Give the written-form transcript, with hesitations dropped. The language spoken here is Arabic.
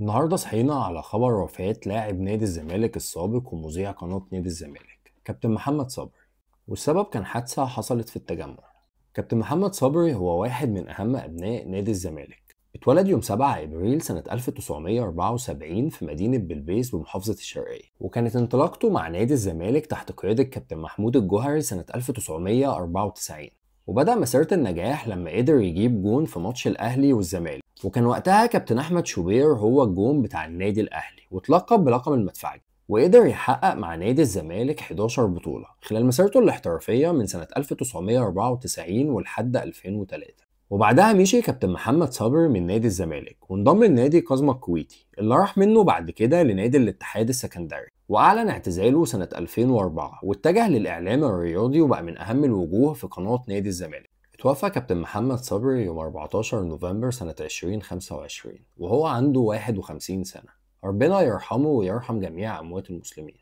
النهارده صحينا على خبر وفاة لاعب نادي الزمالك السابق ومذيع قناة نادي الزمالك كابتن محمد صبري. والسبب كان حادثة حصلت في التجمع. كابتن محمد صبري هو واحد من أهم أبناء نادي الزمالك. اتولد يوم 7 إبريل سنة 1974 في مدينة بلبيس بمحافظة الشرقية، وكانت انطلاقته مع نادي الزمالك تحت قيادة كابتن محمود الجوهري سنة 1994. وبدأ مسيرة النجاح لما قدر يجيب جون في ماتش الأهلي والزمالك، وكان وقتها كابتن أحمد شوبير هو الجون بتاع النادي الأهلي واتلقب بلقب المدفعجي. وقدر يحقق مع نادي الزمالك 11 بطولة خلال مسيرته الاحترافية من سنة 1994 ولحد 2003. وبعدها مشي كابتن محمد صبري من نادي الزمالك وانضم لنادي كازما الكويتي اللي راح منه بعد كده لنادي الاتحاد السكندري، وأعلن اعتزاله سنة 2004 واتجه للإعلام الرياضي وبقى من أهم الوجوه في قناة نادي الزمالك. اتوفى كابتن محمد صبري يوم 14 نوفمبر سنة 2025 وهو عنده 51 سنة. ربنا يرحمه ويرحم جميع أموات المسلمين.